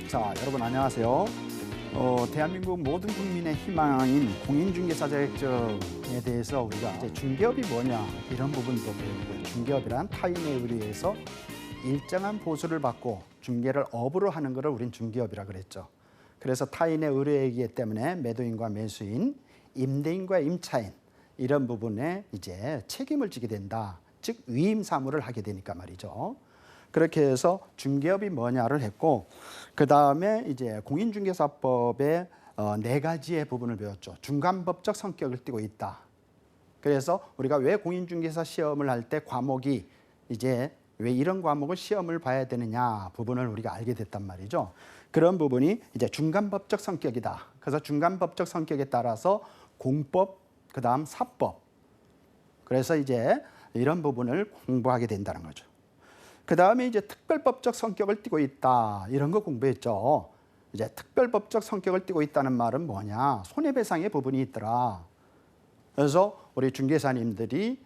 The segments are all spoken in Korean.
자, 여러분 안녕하세요. 대한민국 모든 국민의 희망인 공인중개사 자격증에 대해서 우리가 이제 중개업이 뭐냐 이런 부분도 배우고요. 중개업이란 타인에 의뢰해서 일정한 보수를 받고 중개를 업으로 하는 것을 우린 중개업이라 그랬죠. 그래서 타인의 의뢰이기 때문에 매도인과 매수인, 임대인과 임차인 이런 부분에 이제 책임을 지게 된다. 즉 위임 사무를 하게 되니까 말이죠. 그렇게 해서 중개업이 뭐냐를 했고, 그 다음에 이제 공인중개사법의 네 가지의 부분을 배웠죠. 중간법적 성격을 띠고 있다. 그래서 우리가 왜 공인중개사 시험을 할 때 과목이 이제 왜 이런 과목을 시험을 봐야 되느냐 부분을 우리가 알게 됐단 말이죠. 그런 부분이 이제 중간법적 성격이다. 그래서 중간법적 성격에 따라서 공법, 그 다음 사법. 그래서 이제 이런 부분을 공부하게 된다는 거죠. 그 다음에 이제 특별법적 성격을 띠고 있다. 이런 거 공부했죠. 이제 특별법적 성격을 띠고 있다는 말은 뭐냐. 손해배상의 부분이 있더라. 그래서 우리 중개사님들이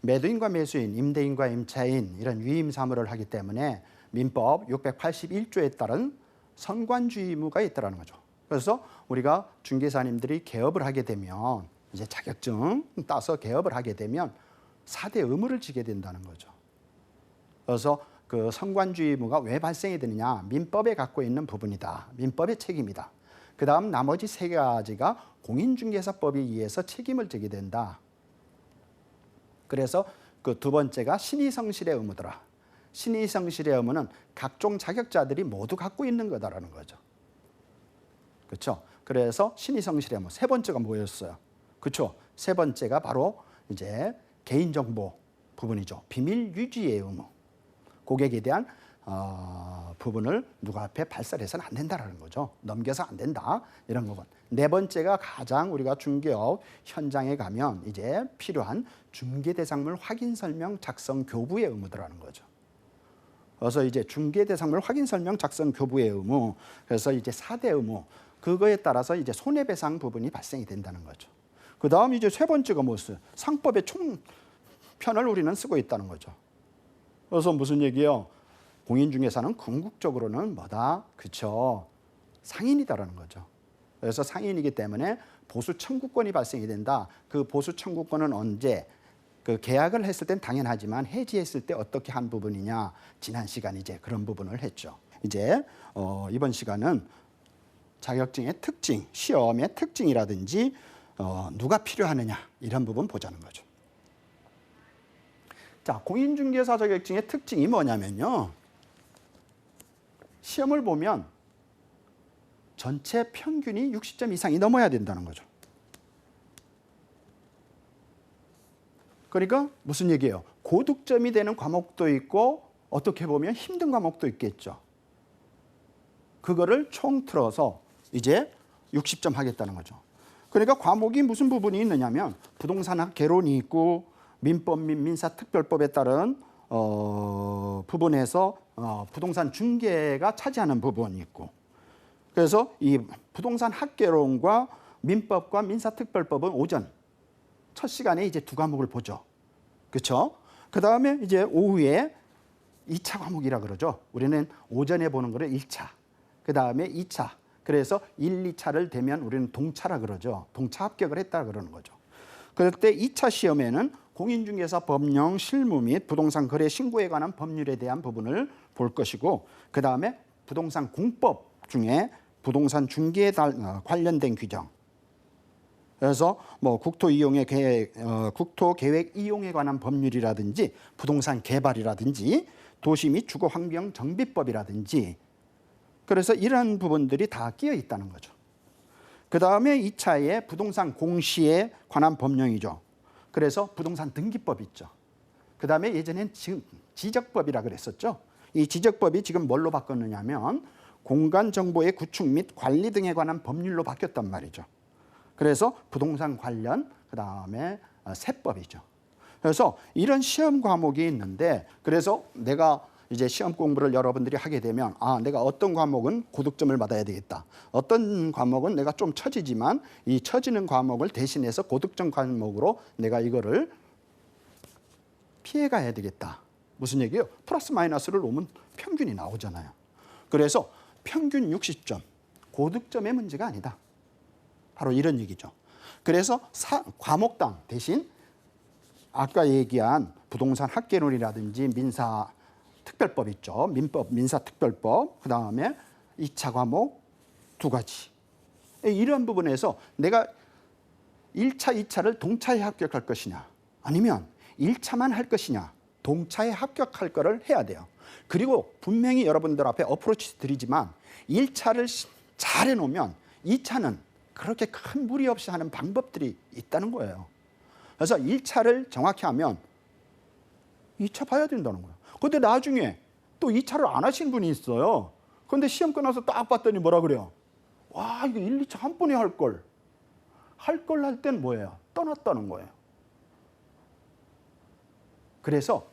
매도인과 매수인, 임대인과 임차인 이런 위임 사무를 하기 때문에 민법 681조에 따른 선관주의 의무가 있다는 거죠. 그래서 우리가 중개사님들이 개업을 하게 되면 이제 자격증 따서 개업을 하게 되면 4대 의무를 지게 된다는 거죠. 그래서 그 선관주의 의무가 왜 발생이 되느냐. 민법에 갖고 있는 부분이다. 민법의 책임이다. 그 다음 나머지 세 가지가 공인중개사법에 의해서 책임을 지게 된다. 그래서 그 두 번째가 신의성실의 의무더라. 신의성실의 의무는 각종 자격자들이 모두 갖고 있는 거다라는 거죠. 그렇죠? 그래서 신의성실의 의무. 세 번째가 뭐였어요? 그렇죠? 세 번째가 바로 이제 개인정보 부분이죠. 비밀 유지의 의무. 고객에 대한 부분을 누가 앞에 발설해서는 안 된다라는 거죠. 넘겨서 안 된다 이런 부분. 네 번째가 가장 우리가 중개업 현장에 가면 이제 필요한 중개대상물 확인 설명 작성 교부의 의무더라는 거죠. 그래서 이제 중개대상물 확인 설명 작성 교부의 의무. 그래서 이제 4대 의무. 그거에 따라서 이제 손해배상 부분이 발생이 된다는 거죠. 그 다음 이제 세 번째가 뭐였어요? 상법의 총편을 우리는 쓰고 있다는 거죠. 그래서 무슨 얘기예요? 공인중개사는 궁극적으로는 뭐다? 그쵸? 상인이다라는 거죠. 그래서 상인이기 때문에 보수 청구권이 발생이 된다. 그 보수 청구권은 언제? 그 계약을 했을 땐 당연하지만 해지했을 때 어떻게 한 부분이냐? 지난 시간 이제 그런 부분을 했죠. 이제 이번 시간은 자격증의 특징, 시험의 특징이라든지 누가 필요하느냐 이런 부분 보자는 거죠. 자, 공인중개사 자격증의 특징이 뭐냐면요. 시험을 보면 전체 평균이 60점 이상이 넘어야 된다는 거죠. 그러니까 무슨 얘기예요? 고득점이 되는 과목도 있고 어떻게 보면 힘든 과목도 있겠죠. 그거를 총 틀어서 이제 60점 하겠다는 거죠. 그러니까 과목이 무슨 부분이 있느냐면 부동산학 개론이 있고 민법 및 민사특별법에 따른 부분에서 부동산 중개가 차지하는 부분이 있고, 그래서 이 부동산 학개론과 민법과 민사특별법은 오전 첫 시간에 이제 두 과목을 보죠. 그렇죠? 그 다음에 이제 오후에 2차 과목이라 그러죠. 우리는 오전에 보는 거를 1차, 그 다음에 2차. 그래서 1, 2차를 되면 우리는 동차라 그러죠. 동차 합격을 했다 그러는 거죠. 그럴 때 2차 시험에는 공인중개사 법령 실무 및 부동산 거래 신고에 관한 법률에 대한 부분을 볼 것이고, 그 다음에 부동산 공법 중에 부동산 중개에 관련된 규정. 그래서 뭐 국토 계획 이용에 관한 법률이라든지 부동산 개발이라든지 도시 및 주거 환경 정비법이라든지, 그래서 이런 부분들이 다 끼어 있다는 거죠. 그 다음에 2차에 부동산 공시에 관한 법령이죠. 그래서 부동산 등기법 있죠. 그 다음에 예전엔 지금 지적법이라 그랬었죠. 이 지적법이 지금 뭘로 바꿨느냐면 공간정보의 구축 및 관리 등에 관한 법률로 바뀌었단 말이죠. 그래서 부동산 관련, 그 다음에 세법이죠. 그래서 이런 시험 과목이 있는데, 그래서 내가 이제 시험 공부를 여러분들이 하게 되면 내가 어떤 과목은 고득점을 받아야 되겠다. 어떤 과목은 내가 좀 처지지만 이 처지는 과목을 대신해서 고득점 과목으로 내가 이거를 피해가야 되겠다. 무슨 얘기예요? 플러스 마이너스를 놓으면 평균이 나오잖아요. 그래서 평균 60점, 고득점의 문제가 아니다. 바로 이런 얘기죠. 그래서 과목당 대신 아까 얘기한 부동산 학계론이라든지 민사특별법 있죠. 민사특별법, 그다음에 2차 과목 2가지. 이런 부분에서 내가 1차, 2차를 동차에 합격할 것이냐, 아니면 1차만 할 것이냐, 동차에 합격할 거를 해야 돼요. 그리고 분명히 여러분들 앞에 어프로치 드리지만 1차를 잘 해놓으면 2차는 그렇게 큰 무리 없이 하는 방법들이 있다는 거예요. 그래서 1차를 정확히 하면 2차 봐야 된다는 거예요. 근데 나중에 또 2차를 안 하신 분이 있어요. 근데 시험 끝나서 딱 봤더니 뭐라 그래요? 와, 이거 1, 2차 한 번에 할 걸. 할 걸 할 땐 뭐예요? 떠났다는 거예요. 그래서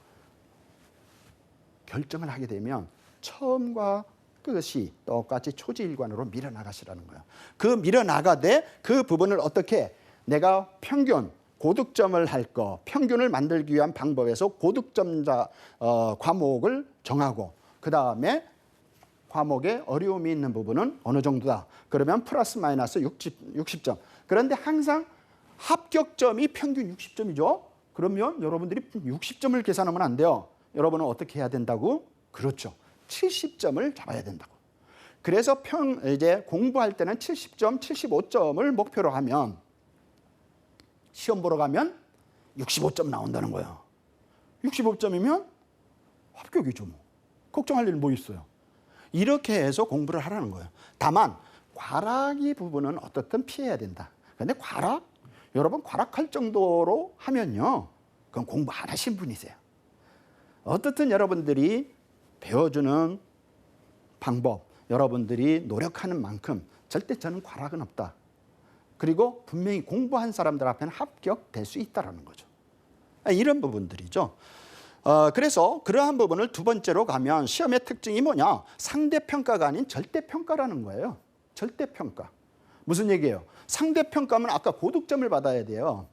결정을 하게 되면 처음과 끝이 똑같이 초지일관으로 밀어나가시라는 거예요. 그 밀어나가되 그 부분을 어떻게 내가 평균, 고득점을 할 거, 평균을 만들기 위한 방법에서 고득점자 과목을 정하고 그다음에 과목에 어려움이 있는 부분은 어느 정도다. 그러면 플러스 마이너스 60점. 그런데 항상 합격점이 평균 60점이죠. 그러면 여러분들이 60점을 계산하면 안 돼요. 여러분은 어떻게 해야 된다고? 그렇죠. 70점을 잡아야 된다고. 그래서 이제 공부할 때는 70점, 75점을 목표로 하면 시험 보러 가면 65점 나온다는 거예요. 65점이면 합격이죠. 뭐. 걱정할 일 뭐 있어요. 이렇게 해서 공부를 하라는 거예요. 다만 과락이 부분은 어떻든 피해야 된다. 그런데 과락? 여러분 과락할 정도로 하면요. 그건 공부 안 하신 분이세요. 어떻든 여러분들이 배워주는 방법, 여러분들이 노력하는 만큼 절대 저는 과락은 없다. 그리고 분명히 공부한 사람들 앞에는 합격될 수 있다는 거죠. 이런 부분들이죠. 그래서 그러한 부분을 두 번째로 가면 시험의 특징이 뭐냐? 상대평가가 아닌 절대평가라는 거예요. 절대평가. 무슨 얘기예요? 상대평가면 아까 고득점을 받아야 돼요.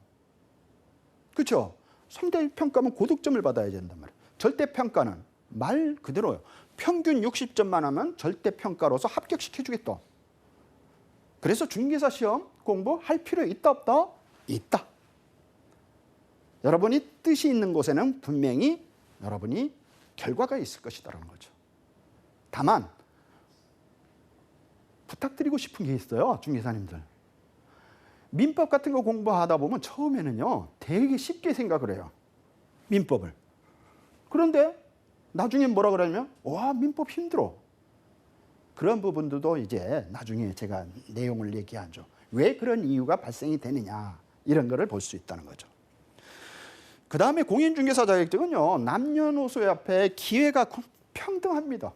그렇죠? 상대평가면 고득점을 받아야 된단 말이에요. 절대평가는 말 그대로요. 평균 60점만 하면 절대평가로서 합격시켜주겠다. 그래서 중개사 시험 공부할 필요 있다 없다? 있다. 여러분이 뜻이 있는 곳에는 분명히 여러분이 결과가 있을 것이다라는 거죠. 다만 부탁드리고 싶은 게 있어요. 중개사님들. 민법 같은 거 공부하다 보면 처음에는요. 되게 쉽게 생각을 해요. 민법을. 그런데 나중에 뭐라 그러냐면 와 민법 힘들어. 그런 부분들도 이제 나중에 제가 내용을 얘기하죠. 왜 그런 이유가 발생이 되느냐 이런 거를 볼 수 있다는 거죠. 그 다음에 공인중개사 자격증은요. 남녀노소 앞에 기회가 평등합니다.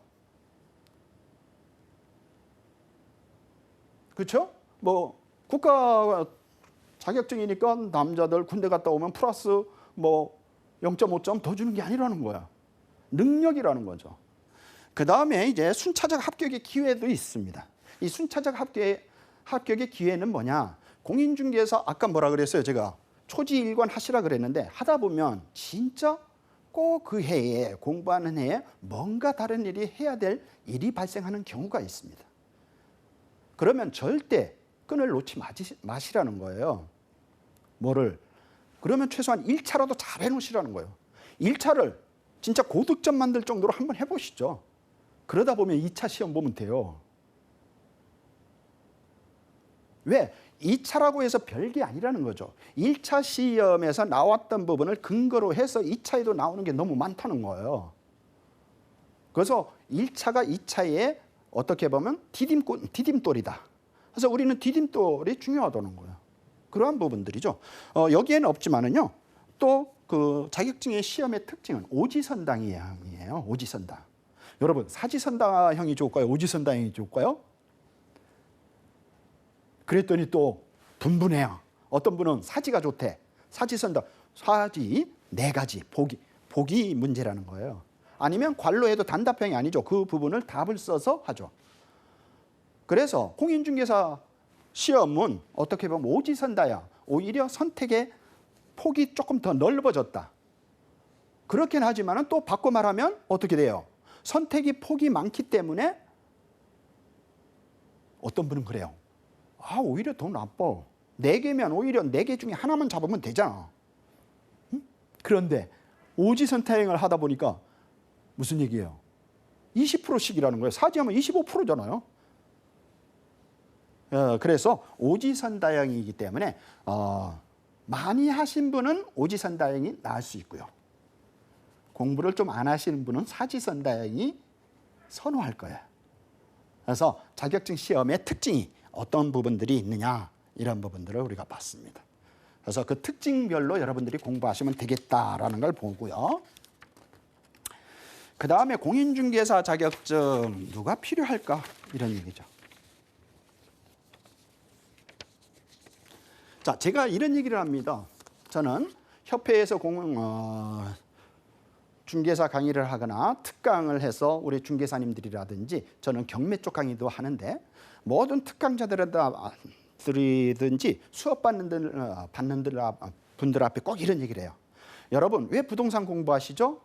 그렇죠? 뭐 국가 자격증이니까 남자들 군대 갔다 오면 플러스 뭐 0.5점 더 주는 게 아니라는 거야. 능력이라는 거죠. 그 다음에 이제 순차적 합격의 기회도 있습니다. 이 순차적 합격의 기회는 뭐냐? 공인중개사 아까 뭐라 그랬어요? 제가 초지일관 하시라 그랬는데 하다 보면 진짜 꼭 그 해에 공부하는 해에 뭔가 다른 일이 해야 될 일이 발생하는 경우가 있습니다. 그러면 절대 끈을 놓지 마시라는 거예요. 뭐를? 그러면 최소한 1차라도 잘 해놓으시라는 거예요. 1차를 진짜 고득점 만들 정도로 한번 해보시죠. 그러다 보면 2차 시험 보면 돼요. 왜? 2차라고 해서 별게 아니라는 거죠. 1차 시험에서 나왔던 부분을 근거로 해서 2차에도 나오는 게 너무 많다는 거예요. 그래서 1차가 2차에 어떻게 보면 디딤돌이다. 그래서 우리는 디딤돌이 중요하다는 거예요. 그러한 부분들이죠. 여기에는 없지만은요. 또 그 자격증의 시험의 특징은 오지선당형이에요. 오지선당. 여러분 사지선당형이 좋을까요? 오지선당형이 좋을까요? 그랬더니 또 분분해요. 어떤 분은 사지가 좋대. 사지선당. 사지 4가지. 보기 문제라는 거예요. 아니면 괄로해도 단답형이 아니죠. 그 부분을 답을 써서 하죠. 그래서 공인중개사 시험은 어떻게 보면 오지선다야. 오히려 선택의 폭이 조금 더 넓어졌다. 그렇긴 하지만 또 바꿔 말하면 어떻게 돼요? 선택이 폭이 많기 때문에 어떤 분은 그래요. 아, 오히려 더 나빠. 4개면 오히려 4개 중에 하나만 잡으면 되잖아. 응? 그런데 오지선타행을 하다 보니까 무슨 얘기예요? 20%씩이라는 거예요. 사지하면 25%잖아요. 그래서 오지선다행이기 때문에 많이 하신 분은 오지선다행이 나을 수 있고요. 공부를 좀 안 하시는 분은 사지선다행이 선호할 거예요. 그래서 자격증 시험의 특징이 어떤 부분들이 있느냐, 이런 부분들을 우리가 봤습니다. 그래서 그 특징별로 여러분들이 공부하시면 되겠다라는 걸 보고요. 그 다음에 공인중개사 자격증 누가 필요할까? 이런 얘기죠. 자, 제가 이런 얘기를 합니다. 저는 협회에서 중개사 강의를 하거나 특강을 해서 우리 중개사님들이라든지, 저는 경매 쪽 강의도 하는데, 모든 특강자들이든지 수업 받는 분들 앞에 꼭 이런 얘기를 해요. 여러분, 왜 부동산 공부하시죠?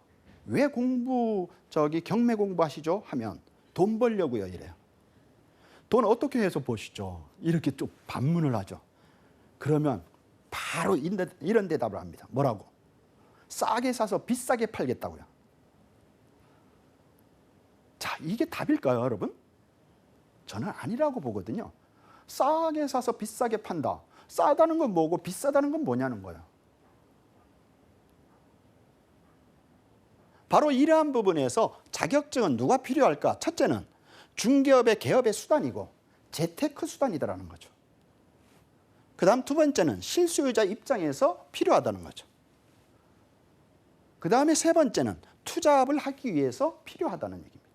왜 경매 공부하시죠? 하면 돈 벌려고요, 이래요. 돈 어떻게 해서 버시죠? 이렇게 쭉 반문을 하죠. 그러면 바로 이런 대답을 합니다. 뭐라고? 싸게 사서 비싸게 팔겠다고요. 자, 이게 답일까요, 여러분? 저는 아니라고 보거든요. 싸게 사서 비싸게 판다. 싸다는 건 뭐고 비싸다는 건 뭐냐는 거예요. 바로 이러한 부분에서 자격증은 누가 필요할까? 첫째는 중개업의 개업의 수단이고 재테크 수단이다라는 거죠. 그 다음 두 번째는 실수요자 입장에서 필요하다는 거죠. 그 다음에 세 번째는 투자업을 하기 위해서 필요하다는 얘기입니다.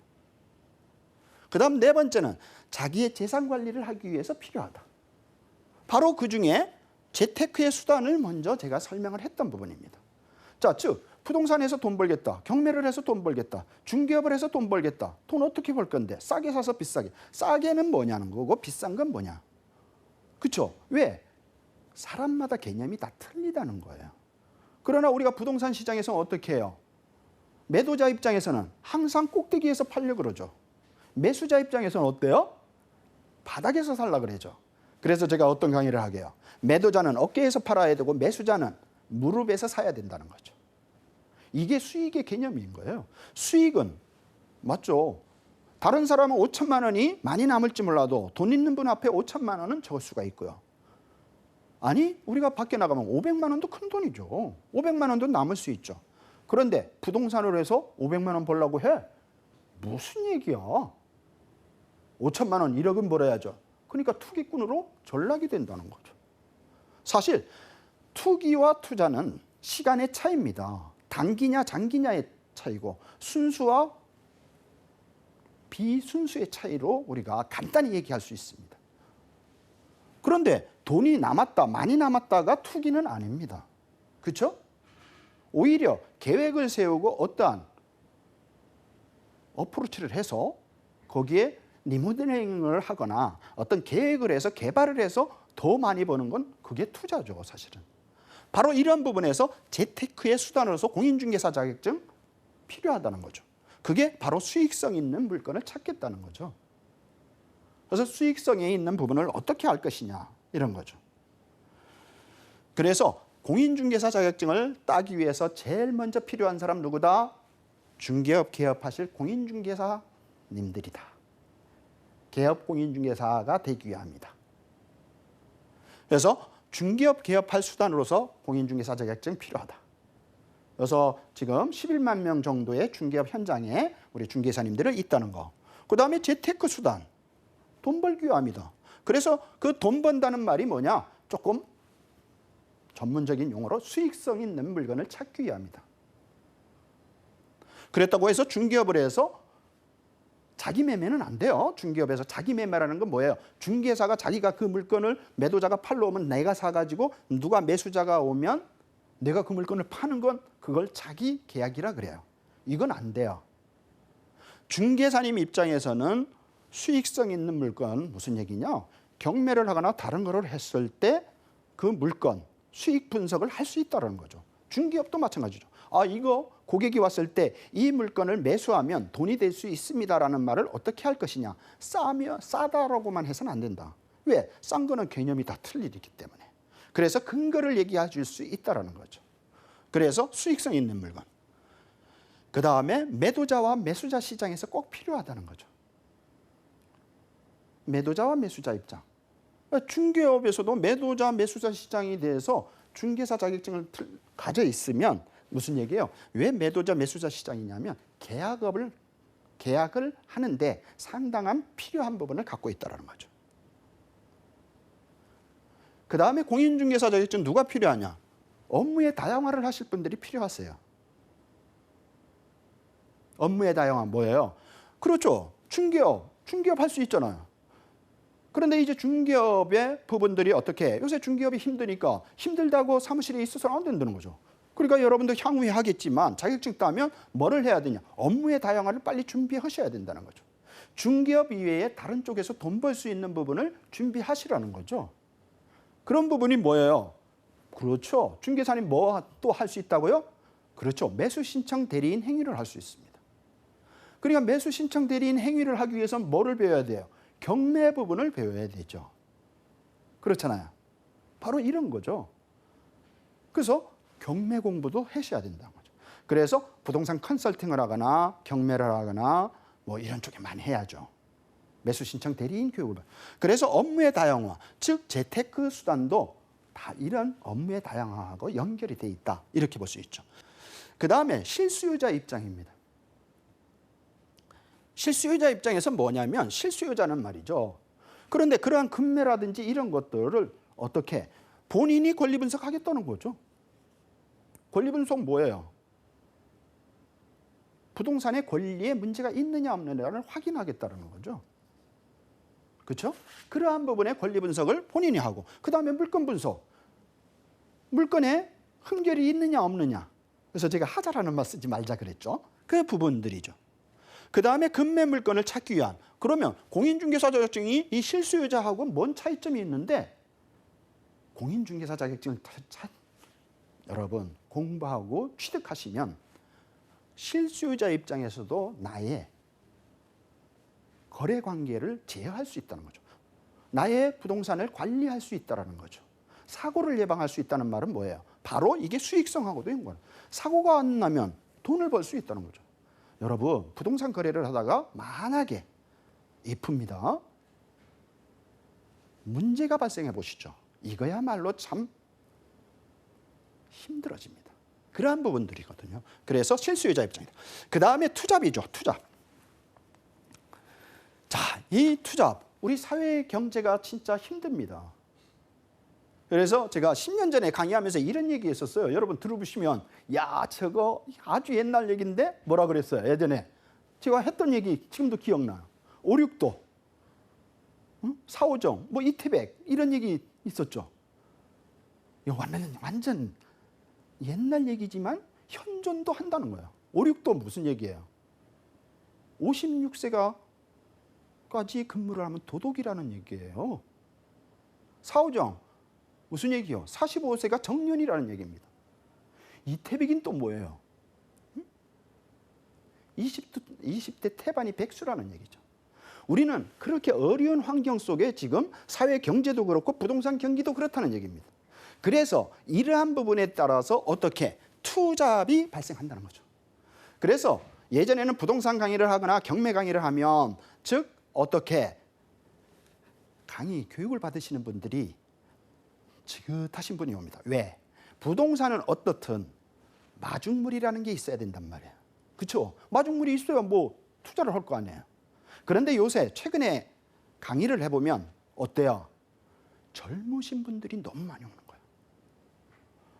그 다음 네 번째는 자기의 재산 관리를 하기 위해서 필요하다. 바로 그 중에 재테크의 수단을 먼저 제가 설명을 했던 부분입니다. 자, 즉 부동산에서 돈 벌겠다, 경매를 해서 돈 벌겠다, 중개업을 해서 돈 벌겠다. 돈 어떻게 벌 건데? 싸게 사서 비싸게. 싸게는 뭐냐는 거고 비싼 건 뭐냐. 그렇죠? 왜? 사람마다 개념이 다 틀리다는 거예요. 그러나 우리가 부동산 시장에서 어떻게 해요? 매도자 입장에서는 항상 꼭대기에서 팔려고 그러죠. 매수자 입장에서는 어때요? 바닥에서 살라 그러죠. 그래서 제가 어떤 강의를 하게요? 매도자는 어깨에서 팔아야 되고 매수자는 무릎에서 사야 된다는 거죠. 이게 수익의 개념인 거예요. 수익은 맞죠. 다른 사람은 5천만 원이 많이 남을지 몰라도 돈 있는 분 앞에 5천만 원은 적을 수가 있고요. 아니, 우리가 밖에 나가면 500만 원도 큰 돈이죠. 500만 원도 남을 수 있죠. 그런데 부동산으로 해서 500만 원 벌라고 해? 무슨 얘기야? 5천만 원 1억은 벌어야죠. 그러니까 투기꾼으로 전락이 된다는 거죠. 사실 투기와 투자는 시간의 차이입니다. 단기냐 장기냐의 차이고 순수와 비순수의 차이로 우리가 간단히 얘기할 수 있습니다. 그런데 돈이 남았다, 많이 남았다가 투기는 아닙니다. 그렇죠? 오히려 계획을 세우고 어떠한 어프로치를 해서 거기에 리모델링을 하거나 어떤 계획을 해서 개발을 해서 더 많이 버는 건 그게 투자죠, 사실은. 바로 이런 부분에서 재테크의 수단으로서 공인중개사 자격증 필요하다는 거죠. 그게 바로 수익성 있는 물건을 찾겠다는 거죠. 그래서 수익성에 있는 부분을 어떻게 할 것이냐, 이런 거죠. 그래서 공인중개사 자격증을 따기 위해서 제일 먼저 필요한 사람 누구다? 중개업 개업하실 공인중개사님들이다. 개업 공인중개사가 되기 위함이다. 그래서 중개업 개업할 수단으로서 공인중개사 자격증 필요하다. 그래서 지금 11만 명 정도의 중개업 현장에 우리 중개사님들이 있다는 거. 그 다음에 재테크 수단. 돈 벌기 위함이다. 그래서 그 돈 번다는 말이 뭐냐? 조금 전문적인 용어로 수익성 있는 물건을 찾기 위함이다. 그랬다고 해서 중개업을 해서 자기 매매는 안 돼요. 중개업에서 자기 매매라는 건 뭐예요? 중개사가 자기가 그 물건을 매도자가 팔러 오면 내가 사가지고 누가 매수자가 오면 내가 그 물건을 파는 건 그걸 자기 계약이라 그래요. 이건 안 돼요. 중개사님 입장에서는 수익성 있는 물건 무슨 얘기냐? 경매를 하거나 다른 거를 했을 때 그 물건 수익 분석을 할 수 있다는 거죠. 중개업도 마찬가지죠. 아, 이거 고객이 왔을 때 이 물건을 매수하면 돈이 될 수 있습니다라는 말을 어떻게 할 것이냐. 싸다라고만 해서는 안 된다. 왜? 싼 거는 개념이 다 틀리기 때문에. 그래서 근거를 얘기해 줄 수 있다는 거죠. 그래서 수익성 있는 물건. 그 다음에 매도자와 매수자 시장에서 꼭 필요하다는 거죠. 매도자와 매수자 입장. 중개업에서도 매도자, 매수자 시장에 대해서 중개사 자격증을 가져 있으면 무슨 얘기예요? 왜 매도자, 매수자 시장이냐면 계약을 하는데 상당한 필요한 부분을 갖고 있다는 거죠. 그 다음에 공인중개사 자격증 누가 필요하냐? 업무의 다양화를 하실 분들이 필요하세요. 업무의 다양화 뭐예요? 그렇죠. 중개업 할 수 있잖아요. 그런데 이제 중개업의 부분들이 어떻게 해? 요새 중개업이 힘드니까 힘들다고 사무실에 있어서는 안 된다는 거죠. 그러니까 여러분도 향후에 하겠지만 자격증 따면 뭐를 해야 되냐? 업무의 다양화를 빨리 준비하셔야 된다는 거죠. 중개업 이외에 다른 쪽에서 돈 벌 수 있는 부분을 준비하시라는 거죠. 그런 부분이 뭐예요? 그렇죠. 중개사님 뭐 또 할 수 있다고요? 그렇죠. 매수 신청 대리인 행위를 할 수 있습니다. 그러니까 매수 신청 대리인 행위를 하기 위해서는 뭐를 배워야 돼요? 경매 부분을 배워야 되죠. 그렇잖아요. 바로 이런 거죠. 그래서 경매 공부도 하셔야 된다는 거죠. 그래서 부동산 컨설팅을 하거나 경매를 하거나 뭐 이런 쪽에 많이 해야죠. 매수 신청 대리인 교육을. 그래서 업무의 다양화, 즉 재테크 수단도 다 이런 업무의 다양화하고 연결이 돼 있다. 이렇게 볼 수 있죠. 그 다음에 실수요자 입장입니다. 실수요자 입장에서 뭐냐면 실수요자는 말이죠. 그런데 그러한 금매라든지 이런 것들을 어떻게 본인이 권리 분석하겠다는 거죠. 권리 분석 뭐예요? 부동산의 권리에 문제가 있느냐 없느냐를 확인하겠다는 거죠. 그렇죠? 그러한 부분의 권리 분석을 본인이 하고 그 다음에 물건 분석. 물건에 흠결이 있느냐 없느냐. 그래서 제가 하자라는 말 쓰지 말자 그랬죠. 그 부분들이죠. 그 다음에 금매 물건을 찾기 위한 그러면 공인중개사 자격증이 이 실수요자하고 뭔 차이점이 있는데 공인중개사 자격증을 여러분 공부하고 취득하시면 실수요자 입장에서도 나의 거래 관계를 제어할 수 있다는 거죠. 나의 부동산을 관리할 수 있다는 거죠. 사고를 예방할 수 있다는 말은 뭐예요? 바로 이게 수익성하고도 연관. 사고가 안 나면 돈을 벌 수 있다는 거죠. 여러분 부동산 거래를 하다가 만약에 이쁩니다. 문제가 발생해 보시죠. 이거야말로 참 힘들어집니다. 그러한 부분들이거든요. 그래서 실수요자 입장이다. 그 다음에 투잡이죠. 투잡. 자, 이 투잡. 우리 사회 경제가 진짜 힘듭니다. 그래서 제가 10년 전에 강의하면서 이런 얘기 했었어요. 여러분 들어보시면 야 저거 아주 옛날 얘기인데 뭐라 그랬어요. 예전에 제가 했던 얘기 지금도 기억나요. 569도, 4호정, 뭐 이태백 이런 얘기 있었죠. 이거 완전 옛날 얘기지만 현존도 한다는 거예요. 569도 무슨 얘기예요? 56세가 까지 근무를 하면 도덕이라는 얘기예요. 4호정 무슨 얘기요? 45세가 정년이라는 얘기입니다. 이태백인 또 뭐예요? 20대 태반이 백수라는 얘기죠. 우리는 그렇게 어려운 환경 속에 지금 사회 경제도 그렇고 부동산 경기도 그렇다는 얘기입니다. 그래서 이러한 부분에 따라서 어떻게 투잡이 발생한다는 거죠. 그래서 예전에는 부동산 강의를 하거나 경매 강의를 하면 즉 어떻게 강의 교육을 받으시는 분들이 지긋하신 분이 옵니다. 왜? 부동산은 어떻든 마중물이라는 게 있어야 된단 말이에요. 그렇죠? 마중물이 있어야 뭐 투자를 할 거 아니에요. 그런데 요새 최근에 강의를 해보면 어때요? 젊으신 분들이 너무 많이 오는 거예요.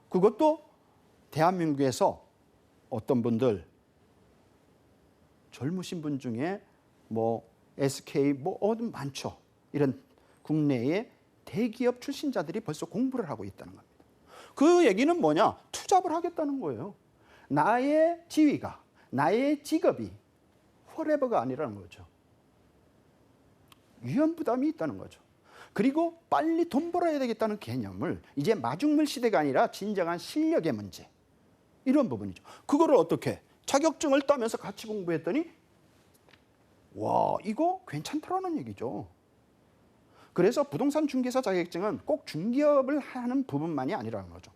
그것도 대한민국에서 어떤 분들 젊으신 분 중에 뭐 SK 뭐 어떤 많죠. 이런 국내의 대기업 출신자들이 벌써 공부를 하고 있다는 겁니다. 그 얘기는 뭐냐? 투잡을 하겠다는 거예요. 나의 지위가, 나의 직업이 forever가 아니라는 거죠. 위험 부담이 있다는 거죠. 그리고 빨리 돈 벌어야 되겠다는 개념을 이제 마중물 시대가 아니라 진정한 실력의 문제. 이런 부분이죠. 그거를 어떻게? 자격증을 따면서 같이 공부했더니 와, 이거 괜찮더라는 얘기죠. 그래서 부동산 중개사 자격증은 꼭 중개업을 하는 부분만이 아니라는 거죠.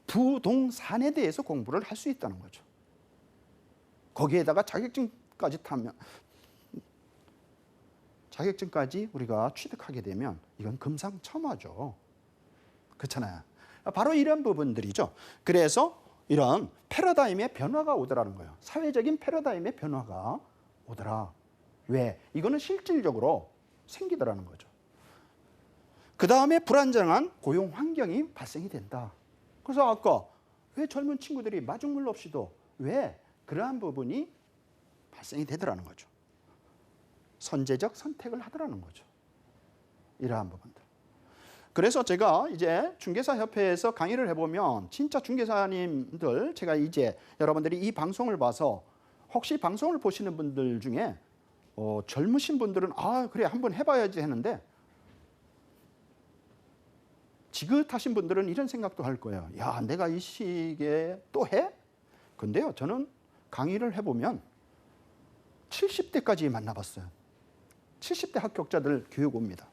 부동산에 대해서 공부를 할 수 있다는 거죠. 거기에다가 자격증까지 우리가 취득하게 되면 이건 금상첨화죠. 그렇잖아요. 바로 이런 부분들이죠. 그래서 이런 패러다임의 변화가 오더라는 거예요. 사회적인 패러다임의 변화가 오더라. 왜? 이거는 실질적으로 생기더라는 거죠. 그 다음에 불안정한 고용 환경이 발생이 된다. 그래서 아까 왜 젊은 친구들이 마중물 없이도 왜 그러한 부분이 발생이 되더라는 거죠. 선제적 선택을 하더라는 거죠. 이러한 부분들. 그래서 제가 이제 중개사협회에서 강의를 해보면 진짜 중개사님들, 제가 이제 여러분들이 이 방송을 봐서 혹시 방송을 보시는 분들 중에 젊으신 분들은 아 그래 한번 해봐야지 했는데 지긋하신 분들은 이런 생각도 할 거예요. 야, 내가 이 시기에 또 해? 근데요, 저는 강의를 해보면 70대까지 만나봤어요. 70대 합격자들 교육 옵니다.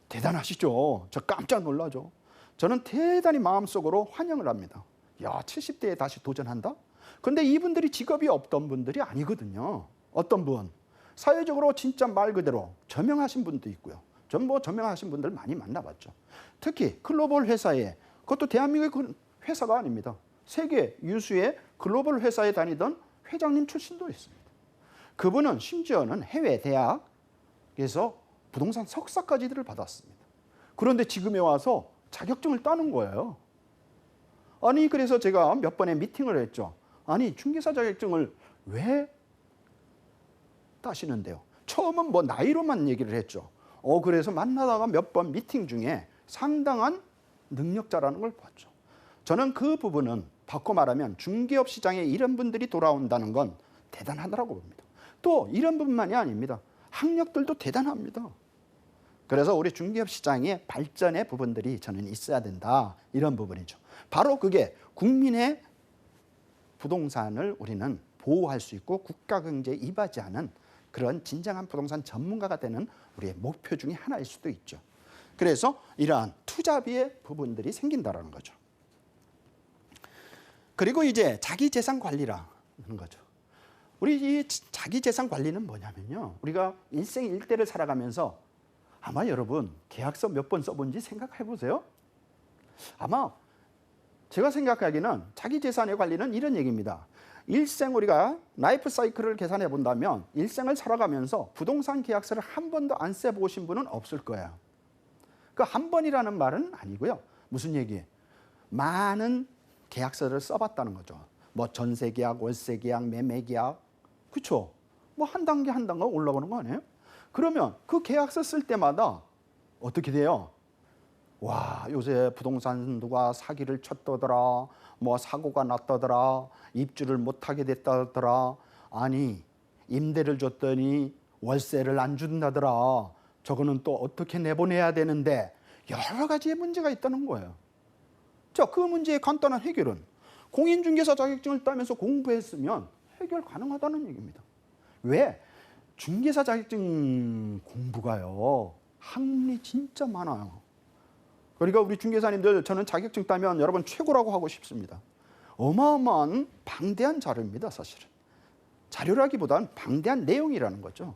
대단하시죠? 저 깜짝 놀라죠. 저는 대단히 마음속으로 환영을 합니다. 야, 70대에 다시 도전한다? 근데 이분들이 직업이 없던 분들이 아니거든요. 어떤 분? 사회적으로 진짜 말 그대로 저명하신 분도 있고요. 전 뭐 저명하신 분들 많이 만나봤죠. 특히 글로벌 회사에, 그것도 대한민국의 회사가 아닙니다. 세계 유수의 글로벌 회사에 다니던 회장님 출신도 있습니다. 그분은 심지어는 해외 대학에서 부동산 석사까지를 받았습니다. 그런데 지금에 와서 자격증을 따는 거예요. 아니 그래서 제가 몇 번의 미팅을 했죠. 아니 중개사 자격증을 왜 따시는데요? 처음은 뭐 나이로만 얘기를 했죠. 그래서 만나다가 몇 번 미팅 중에 상당한 능력자라는 걸 봤죠. 저는 그 부분은 바꿔 말하면 중개업 시장에 이런 분들이 돌아온다는 건 대단하다고 봅니다. 또 이런 분만이 아닙니다. 학력들도 대단합니다. 그래서 우리 중개업 시장의 발전의 부분들이 저는 있어야 된다. 이런 부분이죠. 바로 그게 국민의 부동산을 우리는 보호할 수 있고 국가 경제에 이바지하는 그런 진정한 부동산 전문가가 되는 우리의 목표 중에 하나일 수도 있죠. 그래서 이러한 투자비의 부분들이 생긴다는 거죠. 그리고 이제 자기재산 관리라는 거죠. 우리 이 자기재산 관리는 뭐냐면요. 우리가 일생 일대를 살아가면서 아마 여러분 계약서 몇 번 써본지 생각해 보세요. 아마 제가 생각하기는 자기재산의 관리는 이런 얘기입니다. 일생 우리가 라이프 사이클을 계산해 본다면 일생을 살아가면서 부동산 계약서를 한 번도 안 써보신 분은 없을 거예요. 그 한 번이라는 말은 아니고요. 무슨 얘기예요? 많은 계약서를 써봤다는 거죠. 뭐 전세 계약, 월세 계약, 매매 계약, 그렇죠? 뭐 한 단계 한 단계 올라가는 거 아니에요? 그러면 그 계약서 쓸 때마다 어떻게 돼요? 와, 요새 부동산 누가 사기를 쳤다더라, 뭐 사고가 났다더라, 입주를 못하게 됐다더라, 아니 임대를 줬더니 월세를 안 준다더라, 저거는 또 어떻게 내보내야 되는데 여러 가지의 문제가 있다는 거예요. 자, 그 문제의 간단한 해결은 공인중개사 자격증을 따면서 공부했으면 해결 가능하다는 얘기입니다. 왜? 중개사 자격증 공부가요, 학문이 진짜 많아요. 그러니까 우리 중개사님들, 저는 자격증 따면 여러분 최고라고 하고 싶습니다. 어마어마한 방대한 자료입니다, 사실은. 자료라기보다는 방대한 내용이라는 거죠.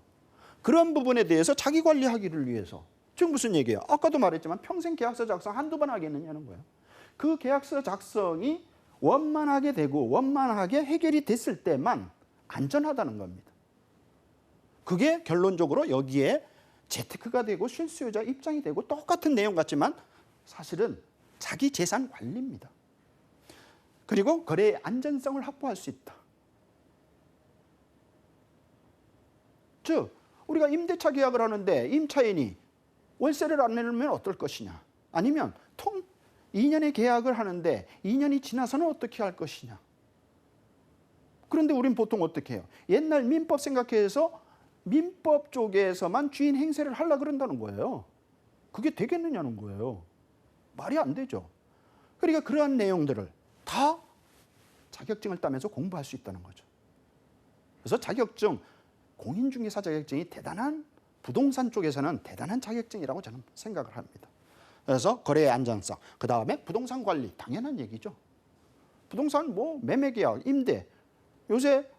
그런 부분에 대해서 자기 관리하기를 위해서. 지금 무슨 얘기예요? 아까도 말했지만 평생 계약서 작성 한두 번 하겠느냐는 거예요. 그 계약서 작성이 원만하게 되고 원만하게 해결이 됐을 때만 안전하다는 겁니다. 그게 결론적으로 여기에 재테크가 되고 실수요자 입장이 되고 똑같은 내용 같지만 사실은 자기 재산 관리입니다. 그리고 거래의 안전성을 확보할 수 있다. 즉 우리가 임대차 계약을 하는데 임차인이 월세를 안 내면 어떨 것이냐, 아니면 2년의 계약을 하는데 2년이 지나서는 어떻게 할 것이냐. 그런데 우린 보통 어떻게 해요? 옛날 민법 생각해서 민법 쪽에서만 주인 행세를 하려고 그런다는 거예요. 그게 되겠느냐는 거예요. 말이 안 되죠. 그러니까 그러한 내용들을 다 자격증을 따면서 공부할 수 있다는 거죠. 그래서 자격증, 공인중개사 자격증이 대단한 부동산 쪽에서는 대단한 자격증이라고 저는 생각을 합니다. 그래서 거래의 안전성, 그 다음에 부동산 관리, 당연한 얘기죠. 부동산 뭐 매매계약, 임대, 요새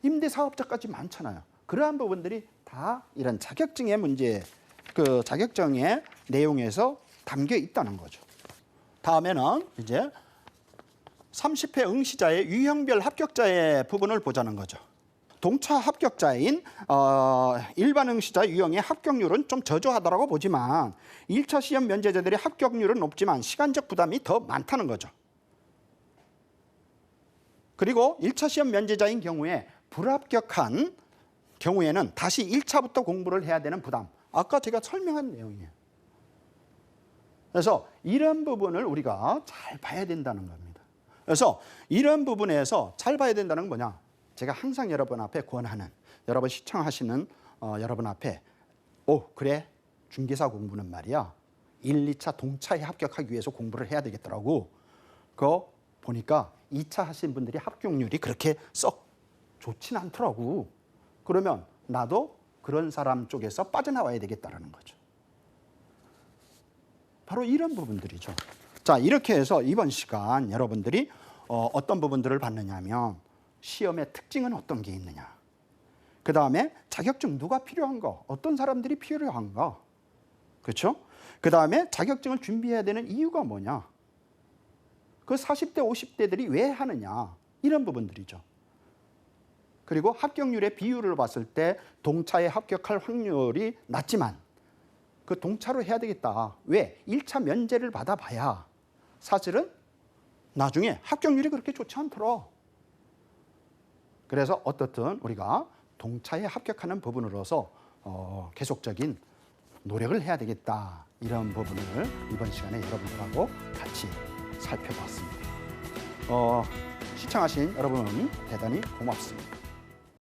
임대 사업자까지 많잖아요. 그러한 부분들이 다 이런 자격증의 문제, 그 자격증의 내용에서 담겨 있다는 거죠. 다음에는 이제 30회 응시자의 유형별 합격자의 부분을 보자는 거죠. 동차 합격자인 일반 응시자 유형의 합격률은 좀 저조하다고 보지만 1차 시험 면제자들의 합격률은 높지만 시간적 부담이 더 많다는 거죠. 그리고 1차 시험 면제자인 경우에 불합격한 경우에는 다시 1차부터 공부를 해야 되는 부담. 아까 제가 설명한 내용이에요. 그래서 이런 부분을 우리가 잘 봐야 된다는 겁니다. 그래서 이런 부분에서 잘 봐야 된다는 건 뭐냐? 제가 항상 여러분 앞에 권하는, 여러분 시청하시는 여러분 앞에 그래, 중개사 공부는 말이야 1, 2차 동차에 합격하기 위해서 공부를 해야 되겠더라고. 그거 보니까 2차 하신 분들이 합격률이 그렇게 썩 좋진 않더라고. 그러면 나도 그런 사람 쪽에서 빠져나와야 되겠다라는 거죠. 바로 이런 부분들이죠. 자, 이렇게 해서 이번 시간 여러분들이 어떤 부분들을 봤느냐 하면 시험의 특징은 어떤 게 있느냐, 그 다음에 자격증 누가 필요한가, 어떤 사람들이 필요한가, 그렇죠? 그 다음에 자격증을 준비해야 되는 이유가 뭐냐, 그 40대 50대들이 왜 하느냐, 이런 부분들이죠. 그리고 합격률의 비율을 봤을 때 동차에 합격할 확률이 낮지만 그 동차로 해야 되겠다. 왜? 1차 면제를 받아봐야 사실은 나중에 합격률이 그렇게 좋지 않더라. 그래서 어떻든 우리가 동차에 합격하는 부분으로서 계속적인 노력을 해야 되겠다. 이런 부분을 이번 시간에 여러분들하고 같이 살펴봤습니다. 시청하신 여러분 대단히 고맙습니다.